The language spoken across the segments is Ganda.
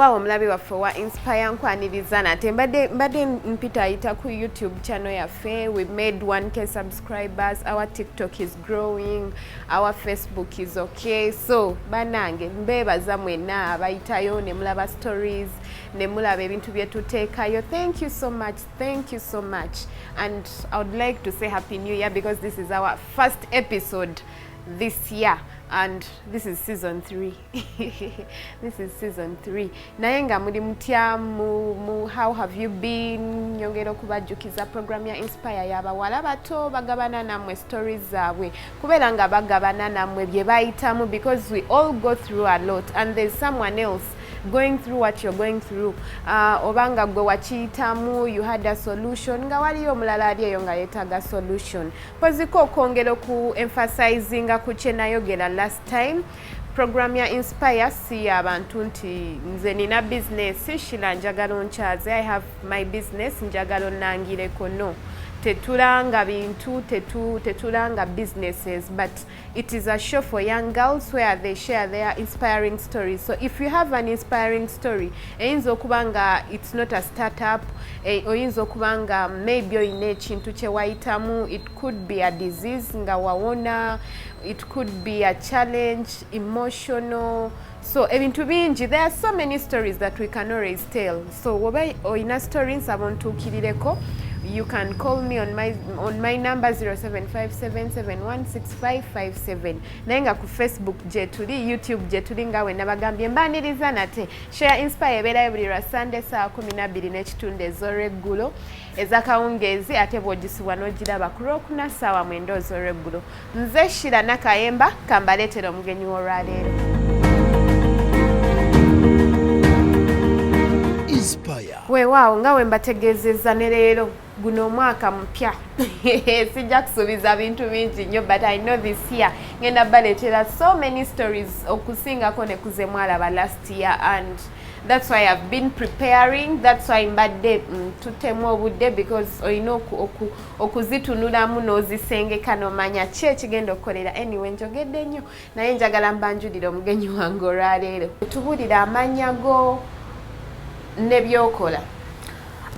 weewaawo omulabi waffe wa Inspire nkwaniriza nate mbadde mpita ayita ku YouTube channel yaffe. We made 1K subscribers. Our TikTok is growing. Our Facebook is okay. So banange mbeebaza mwenna abayitayo ne mulaba stories ne mulaba ebintu bye tuteekayo. Thank you so much. Thank you so much. And I would like to say Happy New Year because this is our first episode this year. And this is season 3. This is season 3. Nayenga muli mutya how have you been? Nyongera okubajjukiza program ya Inspire y'abawala bato bagabana namwe stories zaabwe. Kubeera nga bagabana namwe bye bayitamu because we all go through a lot and there's someone else going through what you're going through. Obanga gwe wakiyitamu, you had a solution, nga waliyo omulala ali eyo nga yeetaaga solution. Poziko okwongera ku emphasizing ku kye nayogera last time. Program ya Inspire si abantu nti nze nina business shila njagala nkyaze. I have my business njagala onnangireko. No. Tetulanga bintu, tetulanga businesses, but it is a show for young girls where they share their inspiring stories. So if you have an inspiring story, eyinza okubanga it's not a startup, oyinza okubanga maybe oyina ekintu kye wayitamu, it could be a disease nga wawona, it could be a challenge, emotional. So ebintu bingi, there are so many stories that we can always tell. So woba oyina stories abontuukirireko, you can call me on my number 0757716557. Nayenga ku Facebook je tuli, YouTube je tuli nga we nabagambye mbaniriza nate. Share Inspire ebeera buli lwa Sunday saa 12:30 ez'olweggulo ez'akawungeezi ate bw'ogisibwa n'ogiraba ku Lwokuna ssaawa 9 ez'olweggulo. Nze Shira Nakayemba kambaleetera omugenyi w'olwaleero. Inspire. Weewaawo nga we mbategeezezza ne leero guno omwaka mpya sijja kusuubiza bintu bingi nnyo, but I know this year ngenda baleetera so many stories okusingako ne kuze mwalaba last year, and that's why I've been preparing. That's why mbadde tutemu obudde because olina okuzitunulamu n'ozisengeka n'omanya ki ekigenda okukolera. Anyway, njogedde nnyo naye njagala mbanjulira omugenyi wange olwaleero. Tubulira amannya go ne byokola.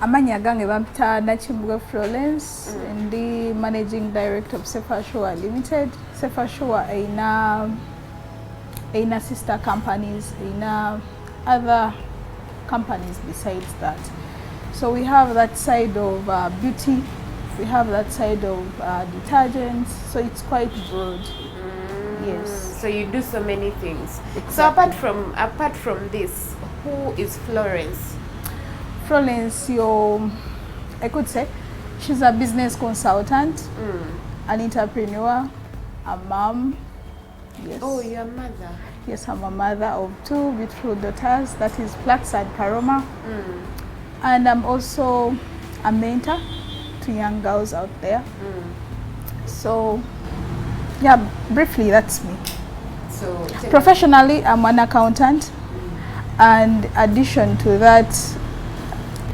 Amanya gange bampita Nakimbugwe Florence, ndi Managing Director of Assure Ltd. Assure aina sister companies, aina other companies besides that. So we have that side of beauty, we have that side of detergents, so it's quite broad. Yes. So you do so many things. Exactly. So apart from this, who is Florence? Florence, I could say, she's a business consultant, an entrepreneur, a mom. Yes. Oh, you're a mother. Yes, I'm a mother of 2 beautiful daughters, that is Flax and Paroma. And I'm also a mentor to young girls out there. So, yeah, briefly, that's me. So professionally, I'm an accountant. And addition to that,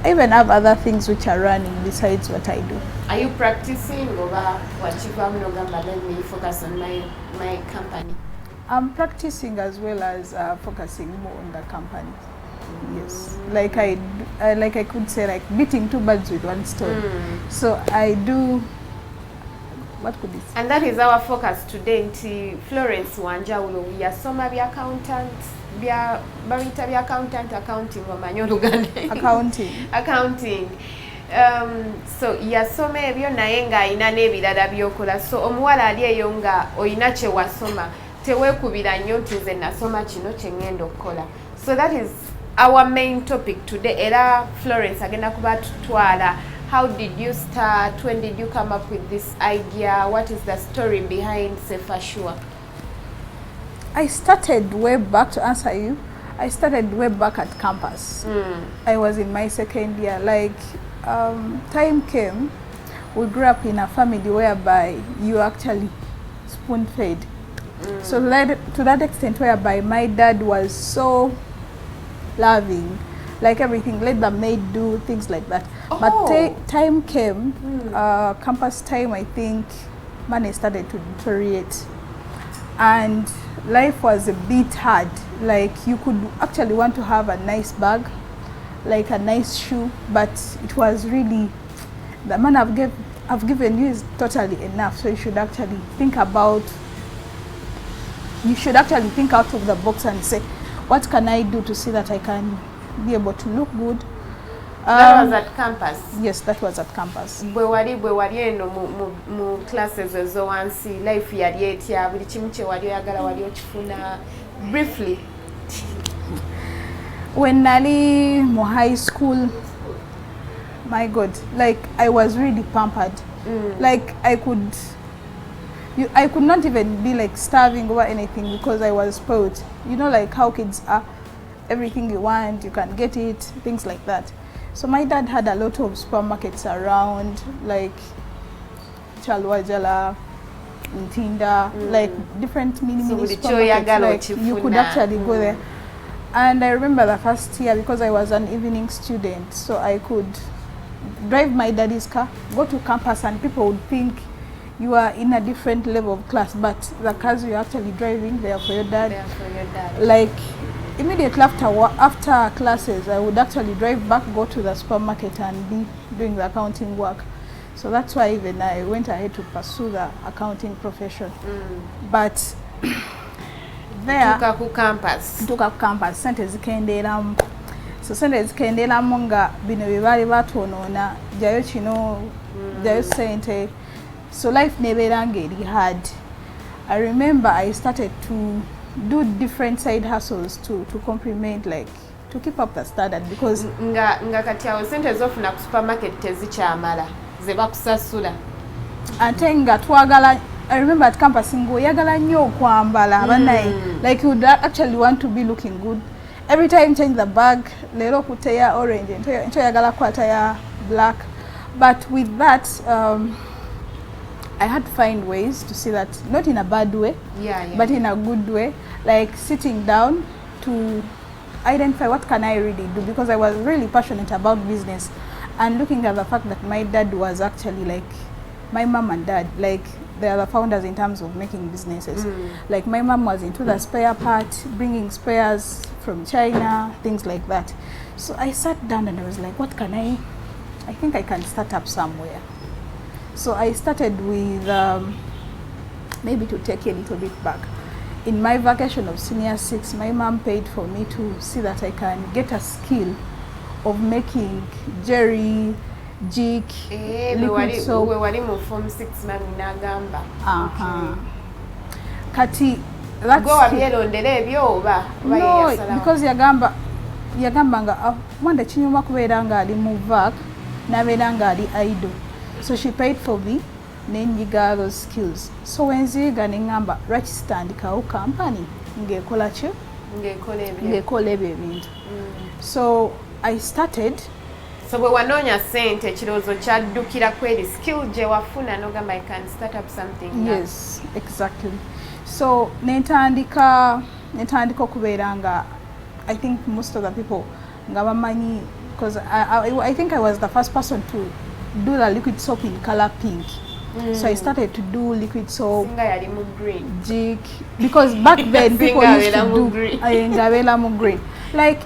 I even have other things which are running besides what I do. Are you practicing over what you let me focus on my company? I'm practicing as well as focusing more on the company. Yes, like I could say, like beating 2 birds with 1 stone. So I do. What could this? And that is our focus today. Nti Florence Wanjawulo, we are some of accountants. Barita bya accounting wamanyi Oluganda. Accounting. So yasoma ebyo naye nga alina n'ebirala byokola. So omuwala ali eyo nga oyina kye wasoma teweekubira nnyo nti nze nasoma kino kye ngenda okukola. So that is our main topic today. Era Florence agenda kuba tutwala. How did you start? When did you come up with this idea? What is the story behind Assure? I started way back, to answer you, I started way back at campus. I was in my 2nd year. Like, time came, we grew up in a family whereby you actually spoon-fed. So to that extent whereby my dad was so loving, like everything, let the maid do, things like that. But time came, campus time, I think, money started to deteriorate. and life was a bit hard. Like you could actually want to have a nice bag, like a nice shoe, but it was really, the amount I've given you is totally enough. So you should actually think out of the box and say, what can I do to see that I can be able to look good? That was at campus? Yes, that was at campus. Bwe wali eno mu classes ezo wansi life yali etya buli kimu kye wali oyagala wali okifuna briefly? When nali mu high school, my God, like I was really pampered. Like I could not even be like starving over anything because I was spoiled. You know, like how kids are, everything you want, you can get it, things like that. So my dad had a lot of supermarkets around, like Chalwajala, Ntinda, like different mini supermarkets. Like you could actually go there. And I remember the first year, because I was an evening student, so I could drive my daddy's car, go to campus, and people would think you are in a different level of class, but the cars you're actually driving, they are for your dad. They are for your dad. Like immediately after classes, I would actually drive back, go to the supermarket and be doing the accounting work. So that's why even I went ahead to pursue the accounting profession. But there, tuka ku campus, sente zikenderamu. So sente zikenderamu nga bino bibali batonoona, jayo kino, jayo sente. So life neberanga eri hard. I remember I started to do different side hustles to complement, like to keep up the standard, because nga kati awo sente zofuna ku supermarket tezikyamala ze bakusasula ate nga twagala. I remember at campus ngoyagala nnyo okwambala banayi, like you would actually want to be looking good every time. Change the bag, lero kuteya orange, nto yagala kwata ya black. But with that, I had to find ways to see that, not in a bad way, but in a good way, like sitting down to identify what can I really do, because I was really passionate about business, and looking at the fact that my dad was actually like my mom and dad, like they are the founders in terms of making businesses. Like my mom was into the spare part, bringing spares from China, things like that. So I sat down and I was like, what can I think I can start up somewhere. So I started with, maybe to take a little bit back, in my vacation of senior 6, my mom paid for me to see that I can get a skill of making jerry, jik, liquid soap. We wali mu form 6 mami nagamba. Kati that's go abyelondera ebyo oba no, because yagamba nga wanda kinyuma kubeera nga ali mu vac nabeera nga ali idle. So she paid for me, nenyiga those skills. So when nziga nengamba lwaki sitandikawo company ngekola ki ngekola ebyo ebintu. So I started. So bwe wanoonya sente ekirowoozo kyaddukira kweri skill gye wafuna n'ogamba I can start up something. Yes, exactly. So netandika okubeera nga, I think most of the people nga bamanyi, because I think I was the first person to do the liquid soap in color pink. So I started to do liquid soap, green, jig, because back then people used to do green. Like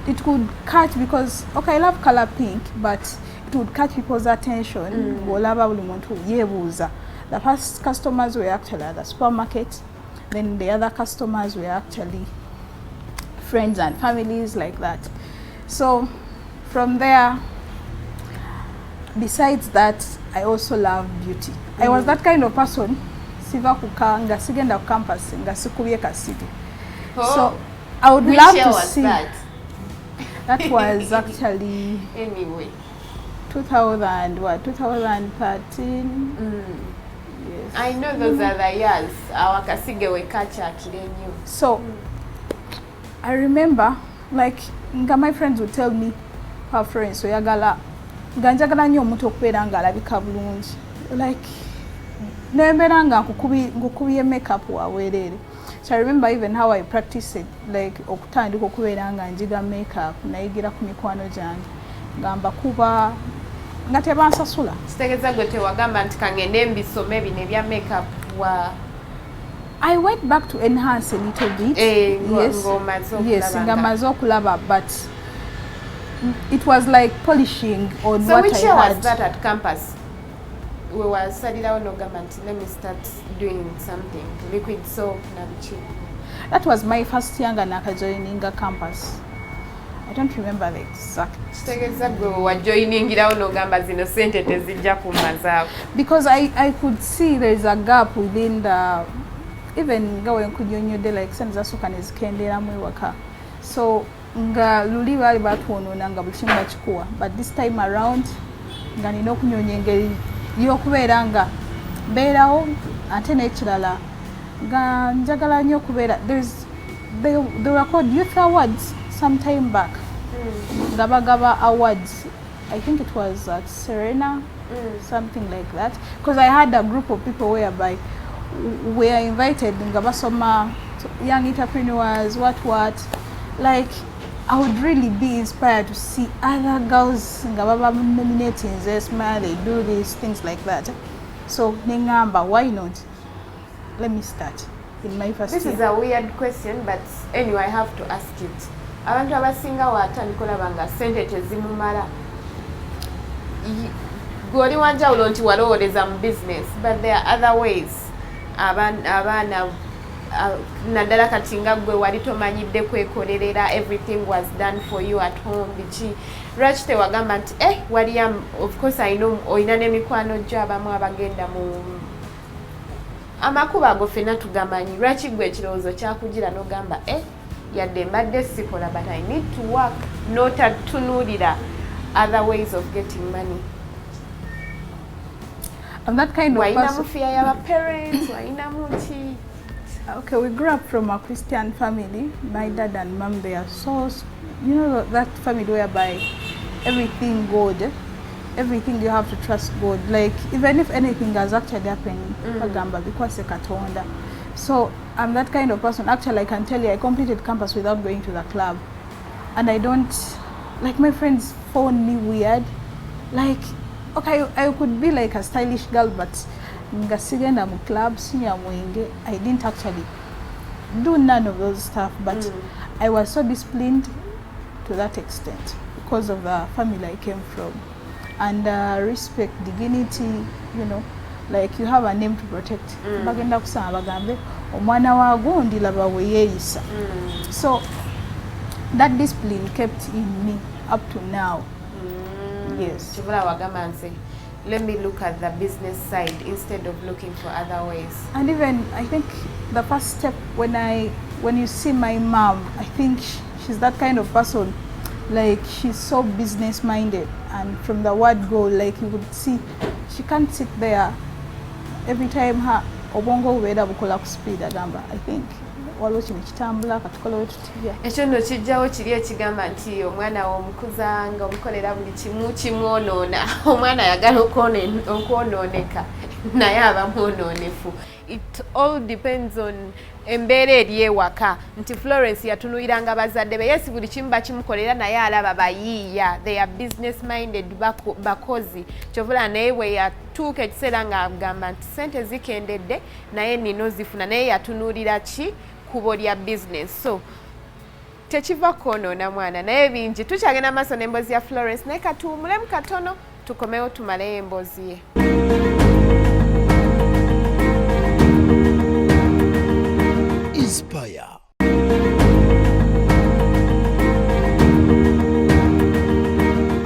it could catch, because okay, I love color pink, but it would catch people's attention. The first customers were actually at the supermarket, then the other customers were actually friends and families like that. So from there, besides that, I also love beauty. I was that kind of person. Siva kukanga sigenda ku campus nga sikubye kasiti. So I would love to see. That was actually anyway 2013. Yes. I know those are the years our kasige we catch akirenyu. So I remember, like my friends would tell me, her friends, so yagala ganjagala nnyo omuntu okubeera nga alabika bulungi, like nembeera nga ngukubiye makeup waweerere. So I remember even how I practiced it, like okutandika okubeera nga njiga makeup nayigira ku mikwano gyange ngamba kuba nga tebansasula. Kitegeeza gwe tewagamba nti kangende mbisome bino ebya makeup wa I went back to enhance a little bit. Yes, ngamazo kulaba, but it was like polishing on so what I had. So which year was that at campus? We were studying out government. Let me start doing something. Liquid soap, nabichi. That was my first year naka joining a campus. I don't remember the exact. Because I could see there is a gap within the even going kunyonyo like senza sukanezi kendera mwewaka. So nga luli bali batwonona nga buchimba chikuwa, but this time around nga nino kunyonyenge yokubeera nga beerawo ate n'ekirala nga njagala nnyo kubeera they were called youth awards some time back. Gaba awards, I think it was at Serena, something like that, because I had a group of people whereby we are invited ngabasoma young entrepreneurs, what like I would really be inspired to see other girls ngababa nominating Zesma, they do these things like that. So nengamba, why not? Let me start in my first This year. is a weird question, but anyway, I have to ask it. Abantu abasinga watandikola banga sente tezimumala. Goli wanjawulo nti walowoleza mu business, but there are other ways. Abaana naddala kati nga gwe wali tomanyidde kwekolerera, everything was done for you at home. Biki lwaki tewagamba nti waliya, of course I know oyina n'emikwano gyo abamu abagenda mu amakuba ago ffenna tugamanyi. Lwaki gwe ekirowoozo kyakugira n'ogamba yadde mbadde sikola, but I need to work, n'otatunuulira other ways of getting money? I'm that kind of person. Fear your parents, okay, we grew up from a Christian family. My dad and mom, they are so, you know, that family whereby everything God, everything you have to trust God. Like even if anything has actually happened, because Katonda. So I'm that kind of person. Actually, I can tell you, I completed campus without going to the club, and I don't like my friends found me weird. Like, okay, I could be like a stylish girl, but ngasigenda mu clubs, I didn't actually do none of those stuff. But I was so disciplined to that extent because of the family I came from, and respect, dignity, you know. Like you have a name to protect. Bagenda kusanga bagambe omwana waago ndilaba we yeeyisa. So that discipline kept in me up to now. Yes. Let me look at the business side instead of looking for other ways. And even I think the first step when you see my mom, I think she's that kind of person. Like she's so business minded, and from the word go, like you could see she can't sit there every time her obongo weda bukola ku speed agamba. I think waliwo kino kitambula katukola wetutya ekyo nno kijjawo kiri ekigamba nti omwana w'omukuza nga omukolera buli kimu kimwonoona. Omwana ayagala okwonooneka naye aba mwonoonefu. It all depends on embeera eri ewaka. Nti Florence yatunuuliranga bazadde be, yes buli kimu bakimukolera naye alaba bayiiya. They are business minded bakozi. Kyovula naye bwe yatuuka ekiseera ng'agamba nti sente zikendedde naye nino zifuna, naye yatunuulira ki kubo lya business. So tekiva kwonoona mwana, naye bingi. Tukyagenda maaso n'emboozi ya Florence naye katuwumulemu katono tukomewo tumaleyo emboozi ye. Inspire.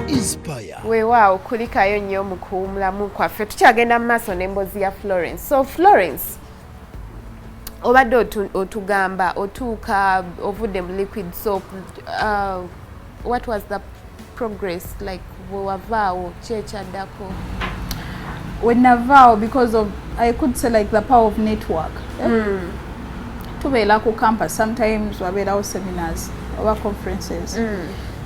Inspire. Weewaawo kulikayo nnyo mu kuwumulamu kwaffe. Tukyagenda mu maaso n'emboozi ya Florence. So Florence, obadde otugamba otuuka ovudde mu liquid soap, what was the progress like? Wavaawo kyekyaddako? When navaawo, because of I could say like the power of network. Tubeera ku campus, sometimes wabeerawo seminars or conferences.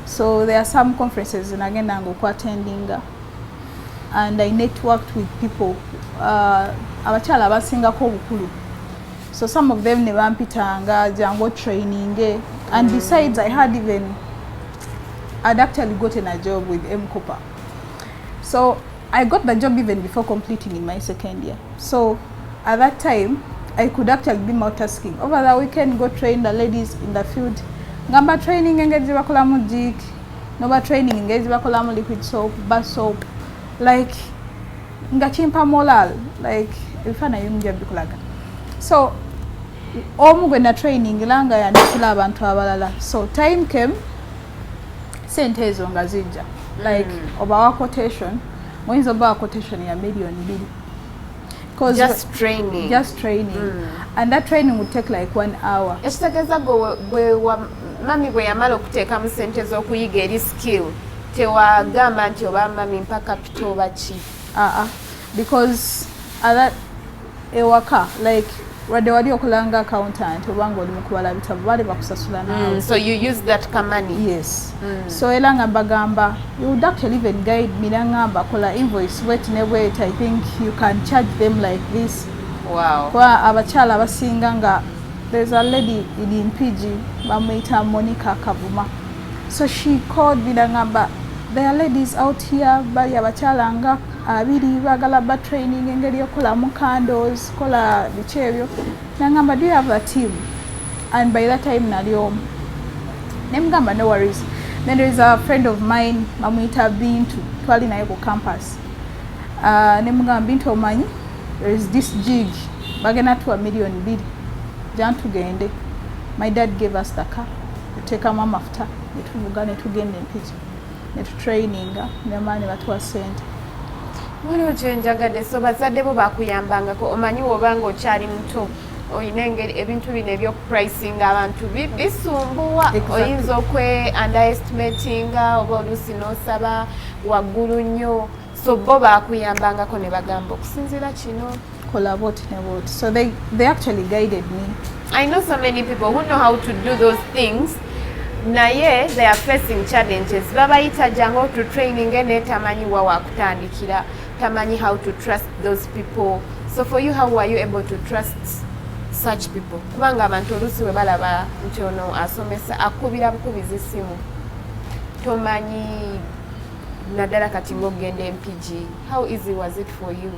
So there are some conferences nagenda ng'okwatendinga, and I networked with people abakyala abasingako obukulu. So some of them ne bampitanga jango training, and besides I'd actually gotten a job with M-Copa. So I got the job even before completing in my second year. So at that time I could actually be multitasking. Over the weekend, go train the ladies in the field. Ngamba training engage bakola mu jik. Noba training engage bakola mu liquid soap, bar soap. Like ngachimpa moral. Like ifana yumja bikulaga. So omugwe na training langa yandikira abantu abalala. So time came, sente ezo nga zijja. Like obawa quotation, mwenzo obawa quotation ya million 2. Just training. Just training. And that training would take like 1 hour. Ekitegeeza mami bwe yamala okuteeka mu sente z'okuyiga eri skill tewagamba nti oba mami mpa capital oba ki? Because that ewaka like wadde wali okulanga accountant obanga oli mukubala bitabo bali bakusasula nawe. So you use that money? Yes. So era nga bagamba you would actually even guide me nangamba kola invoice wait ne wait, I think you can charge them like this. Wow. Kwa abakyala abasinga nga there's a lady in PG bamuyita Monica Kavuma. So she called me nangamba there are ladies out here bali abakyala nga abiri bagala ba training engeri yokola mu candles kola bichebyo nangamba do you have a team? And by that time nalyo nemgamba no worries. Then there is a friend of mine bamuyita Bintu twali naye ku campus. Nemgamba Bintu omanyi there is this jig bagena to $1 million jantugende. My dad gave us the car tuteka mama after netuvuga netugende mpiji netutraininga nemani batuwa sente. Waliwo kyenjagadde, so bazadde bo bakuyambangako omanyi wobanga okyali muto oyina engeri ebintu bino ebyokupricinga abantu bisumbuwa. Oyinza underestimatinga oba oluusi n'osaba waggulu nnyo, so bo bakuyambangako ne bagamba okusinziira kino kola boti ne boti. So they actually guided me. I know so many people who know how to do those things. Naye they are facing challenges. Babayita jango to training ene tamanyi wa wakutandikira, tamanyi how to trust those people. So for you, how were you able to trust such people? Kubanga abantu oluusi we balaba nti ono asomesa akubira bukubizi simu tomanyi naddala kati ng'ogenda MPG. How easy was it for you?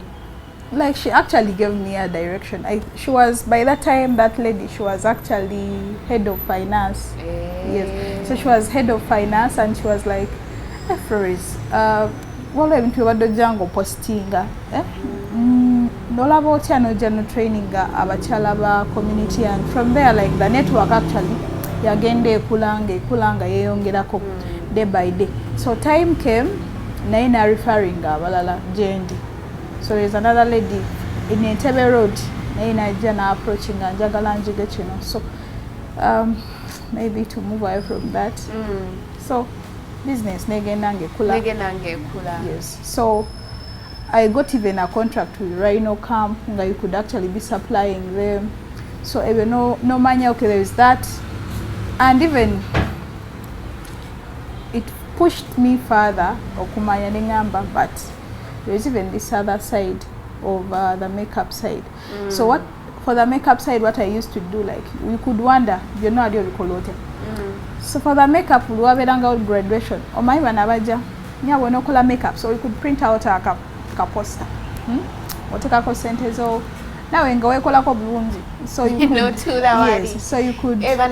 Like she actually gave me a direction. She was, by that time, that lady, she was actually head of finance. Yes. So she was head of finance and she was like, Florence, wala ebintu wadde jango postinga. Nolaba otya nojja traininga abakyala ba community, and from there like the network actually yagenda ekulanga yeyongerako day by day. So time came, naye na referring abalala jendi. So there's another lady in Entebbe Road, naye najja na approaching and njagala njige kino. So maybe to move away from that. So business negenda ngekula. Yes. So I got even a contract with Rhino Camp nga you could actually be supplying them. So even no manya, okay, there is that. And even it pushed me further okumanya nengamba, but there is even this other side of the makeup side. So for the makeup side, what I used to do, like we could wonder, you know, so for the makeup, we were out graduation. Or my manager, yeah, we no color makeup, so we could print out a poster. Or take a percentage. Now we go color blonde. So you could, yes, so you could. Even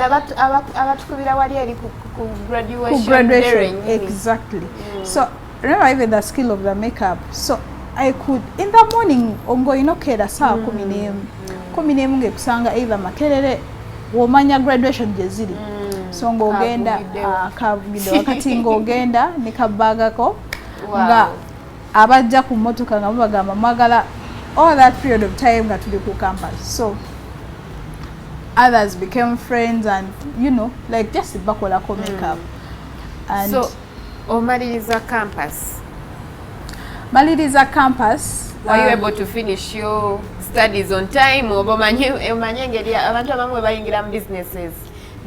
graduation. Exactly. So remember even the skill of the makeup. So I could in the morning ongo inokera saa 10 ngekusanga either makerere womanya graduation jeziri. So ngogenda kavugido wakati ngogenda nikabagako nga abajja ku motoka nga bagamba magala all that period of time nga tuli ku campus. So others became friends and you know like just bakola ko makeup. And so Maliriza campus. Maliriza campus. Were you able to finish your studies on time? Omanyengeri abantu abamwe bayingira mu businesses.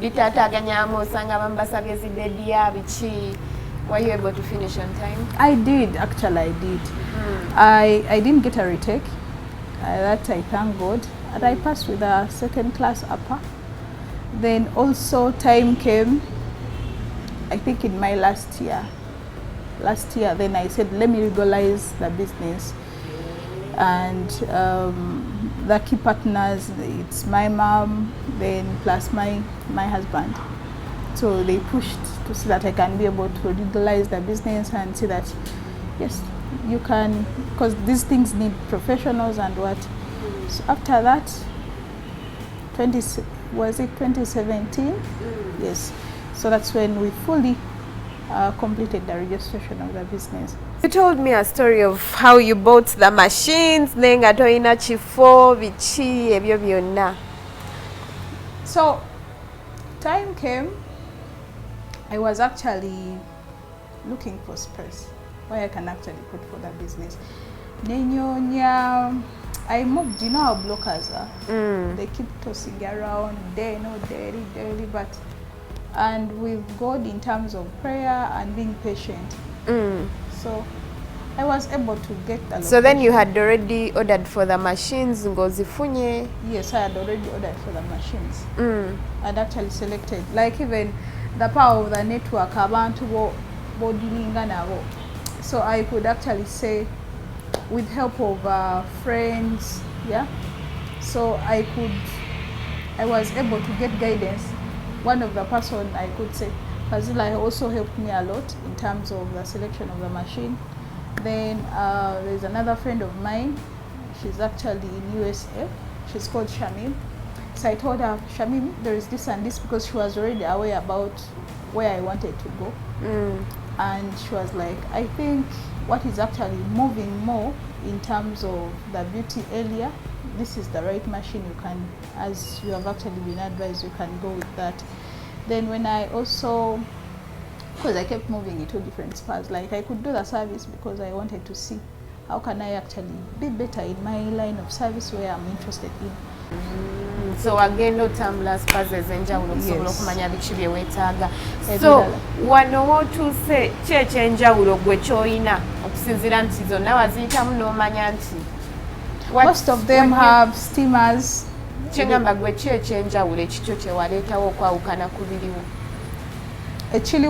Bitataganyamo sanga bambasabye zidedia bichi. Were you able to finish on time? I did, actually I did. I didn't get a retake. That I thank God. And I passed with a second class upper. Then also time came, I think in my last year, then I said, let me regularize the business. And the key partners, it's my mom, then plus my husband. So they pushed to see that I can be able to legalize the business and see that, yes, you can, because these things need professionals and what. So after that, was it 2017? Yes. So that's when we fully completed the registration of the business. You told me a story of how you bought the machines, nenga toina chifo bichi ebyo byonna. So time came, I was actually looking for space where I can actually put for the business. Nenyonya, I moved, you know how blockers are? They keep tossing around, daily, but and with God in terms of prayer and being patient. So I was able to get the location. So then you had already ordered for the machines, ngozifunye? Yes, I had already ordered for the machines. I'd actually selected, like even the power of the network, abantu bo dealinga nabo. So I could actually say, with help of friends, yeah. So I was able to get guidance. One of the person I could say, Fazila also helped me a lot in terms of the selection of the machine. Then there's another friend of mine. She's actually in USA. She's called Shamim. So I told her, Shamim, there is this and this, because she was already aware about where I wanted to go. And she was like, I think what is actually moving more in terms of the beauty area, this is the right machine. You can, as you have actually been advised, you can go with that. Then when I also, because I kept moving into different spas, like I could do the service because I wanted to see how can I actually be better in my line of service where I'm interested in. So again, no tambula spas ezenjawulo okusobola okumanya biki bye weetaaga. So wano wotuuse ki ekyenjawulo gwe ky'olina okusinziira nti zonna waziyitamu n'omanya nti most of them have steamers. Kyengamba gwe ki ekyenjawulo ekikyo kye waleetawo okwawukana ku biriwo? Actually,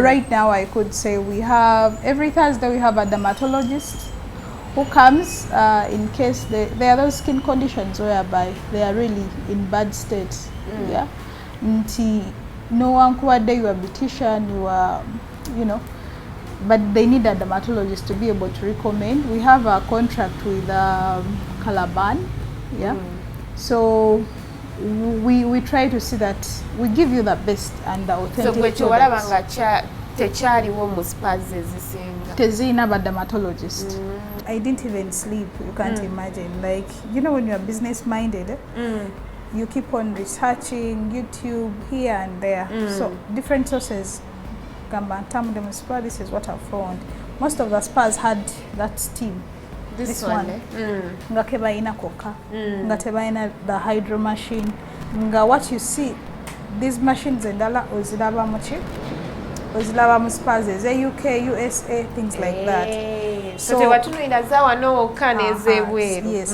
right now I could say we have, every Thursday we have a dermatologist who comes in case there are those skin conditions whereby they are really in bad states. Yeah, no one could you are beautician, you are, you know, but they need a dermatologist to be able to recommend. We have a contract with Calaban. Yeah, so we try to see that we give you the best and the authentic products. Tezina but dermatologist. I didn't even sleep, you can't imagine. Like, you know, when you're business minded, you keep on researching YouTube here and there. So different sources. This is what I found. Most of the spas had that steam. This one. Ngakeba ina koka. Ngateba ina the hydro machine. Nga what you see, these machines endala ozilaba mochi. Ozilaba muspas the UK, USA, things like that. So yes,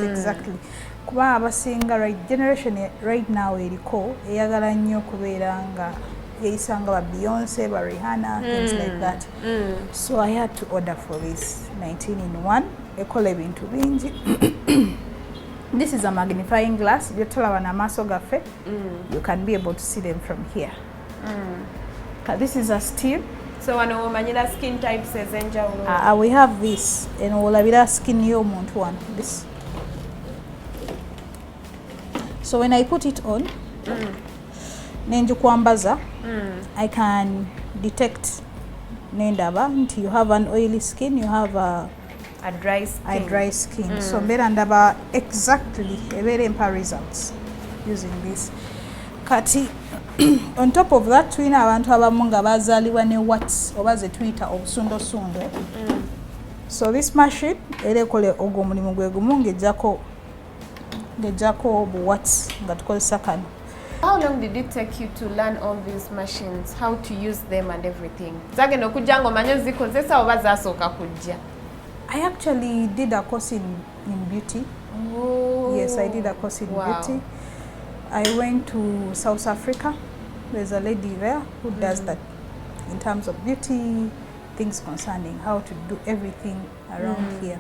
exactly. Kuba abasinga right generation right now eriko eyagala nnyo kubeera nga yeisanga ba Beyonce, ba Rihanna, things like that. So I had to order for this 19-in-1. Ekola ebintu bingi. This is a magnifying glass. You can be able to see them from here. This is a steam. So when skin types we have this, and we'll have skin yomuntu one. This. So when I put it on, I can detect you have an oily skin, you have a dry skin. So berandaba exactly very results using this. Kati on top of that, twina abantu abamu nga bazaliwa ne watts oba ze Twitter obusundosundo. So this machine erekole ogwo mulimu gwe gumu ngejjako watts nga tukozesa kano. How long did it take you to learn all these machines, how to use them and everything? Zagenda okujja ng'omanya zikozesa oba zasooka kujja? I actually did a course in beauty. Oh, yes, I did a course in beauty. I went to South Africa. There's a lady there who does that in terms of beauty, things concerning how to do everything around here.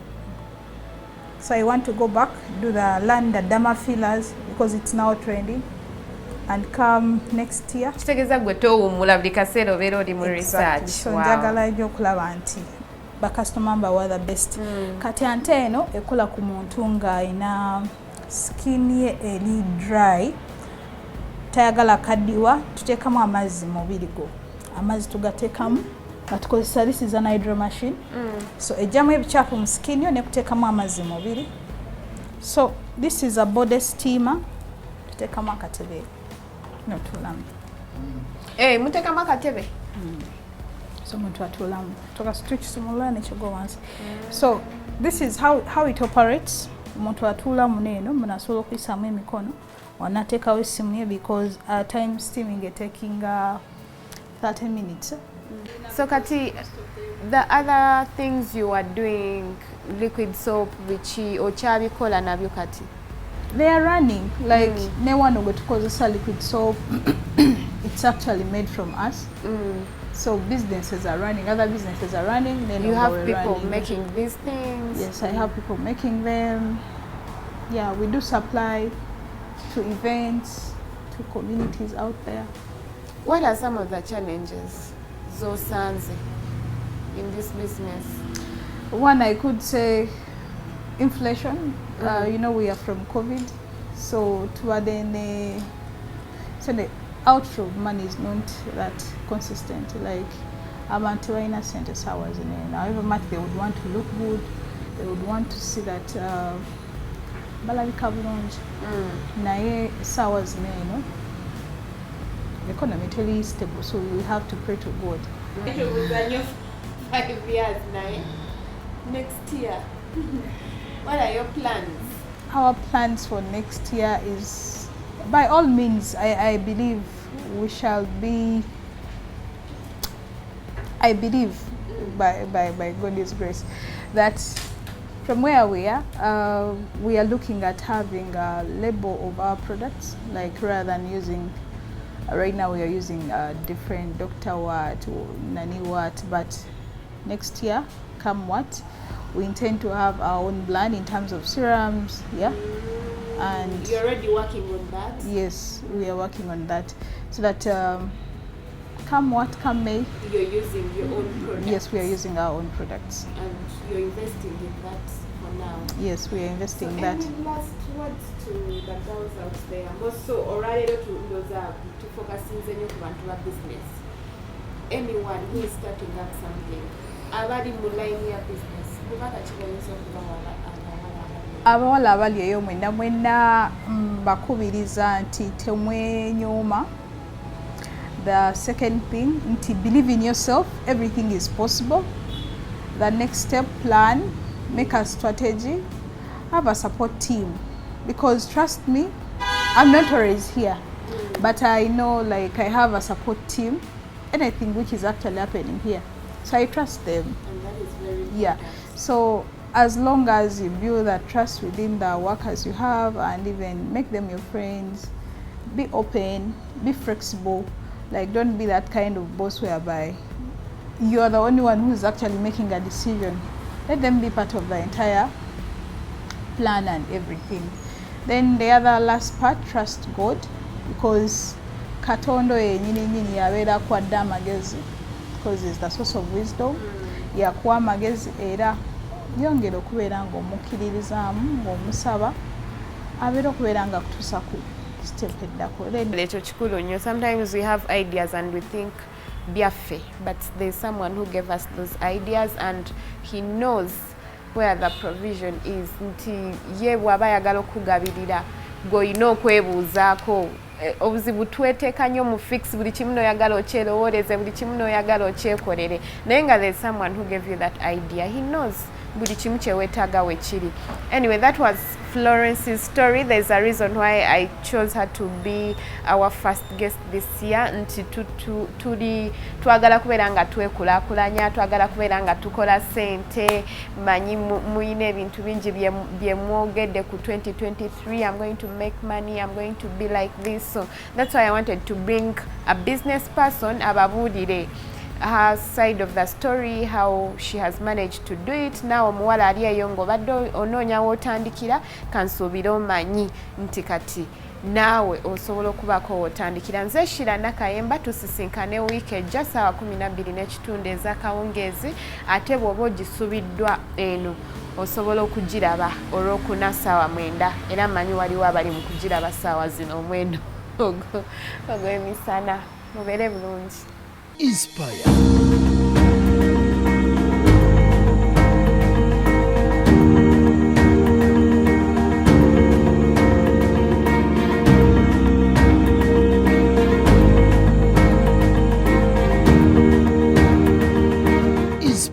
So I want to go back, learn the derma fillers because it's now trending, and come next year. Kitegeza gwe towummula buli kaseera obeera oli mu research. So njagala nnyo okulaba nti bakasitoma mbawa the best. Kati ante eno ekola ku muntu ng'ayina skin ye eri dry, tayagala kaddiwa, tuteekamu amazzi mubiri gwo. Amazzi tugateekamu nga tukozesa this is an hydro machine. So ejjamu ebicaafu mu skin yo ne kuteekamu amazzi mubiri. So this is a body steamer. Tuteekamu akatebe n'otuulamu. Muteekamu akatebe? So muntu atuulamu. Tukasitwikisumulula nekigwa wansi. So this is how it operates. Muntu atuulamu neeno, munasobola okuyisaamu emikono. Wanateekawo essimu ye because time steaming is taking 30 minutes. So kati, the other things you are doing, liquid soap, bichi, ochabikola nabyo kati? They are running. Like, ne one of tukozesa liquid soap. It's actually made from us. So businesses are running, other businesses are running. Then you have people making these things? Yes, I have people making them. Yeah, we do supply to events, to communities out there. What are some of the challenges zosanze in this business? One, I could say inflation. You know, we are from COVID, so toward the outflow of money is not that consistent. Like abantu bayina sente sawa zine. However much they would want to look good, they would want to see that balabika bulungi. Naye sawa zine, you know, economically stable, so we have to pray to God. 5 years now. Next year, what are your plans? Our plans for next year is, by all means, I believe we shall be, I believe by God's grace that from where we are looking at having a label of our products, like rather than using, right now we are using different Dr. Watt or Nani Watt, but next year, come what, we intend to have our own brand in terms of serums, yeah. And you're already working on that? Yes, we are working on that, so that come what, come May. You're using your own products? Yes, we are using our own products. And you're investing in that for now? Yes, we are investing in that. Any last words to the girls out there? Also, already to focus in the business. Anyone who is starting up something, abali mulaini ya business, kubaka chigayiso kubawala abawala abali eyo mwena bakubiriza nti temwenyuma. The second thing, nti believe in yourself, everything is possible. The next step, plan, make a strategy, have a support team, because trust me, I'm not always here, but I know, like, I have a support team, anything which is actually happening here, so I trust them. And that is very important. Yeah, so as long as you build that trust within the workers you have and even make them your friends, be open, be flexible. Like, don't be that kind of boss whereby you are the only one who is actually making a decision. Let them be part of the entire plan and everything. Then the other last part, trust God, because Katondo nyini yabeera kwadde amagezi, because it's the source of wisdom. Yakuwa amagezi era yongera okubeera ng'omukkiririzaamu, ng'omusaba, abeera okubeera nga kutuusa ku step eddako. Lecho chikulu nyo, sometimes we have ideas and we think byaffe, but there's someone who gave us those ideas and he knows where the provision is. Nti ye bw'aba ayagala okugabirira gw'olina okwebuuzaako. Obuzibu tweteeka nnyo mu fix, buli kimu n'oyagala okyerowooleze, buli kimu n'oyagala okyekolere. Naye nga there's someone who gave you that idea. He knows buli kimu kye weetaaga we kiri. Anyway, that was Florence's story. There's a reason why I chose her to be our first guest this year. Nti twagala kubeera nga twekulaakulanya, twagala kubeera nga tukola ssente, manyi muyina ebintu bingi bye mwogedde ku 2023. I'm going to make money, I'm going to be like this. So that's why I wanted to bring a business person ababuulire her side of the story, how she has managed to do it. Now omuwala ali eyo ng'obadde onoonya w'otandikira kansuubire omanyi nti kati naawe osobola okubaako w'otandikira. Nze Shira Nakayemba, tusisinkane wiiki ejja ssaawa 12:30 ez'akawungeezi, ate bw'oba ogisubiddwa eno osobola okugiraba olwokuna ssaawa 9 era mmanyi waliwo abali mu kugiraba ssaawa zino omwendo ogw'emisana. Mubeere bulungi. Inspire.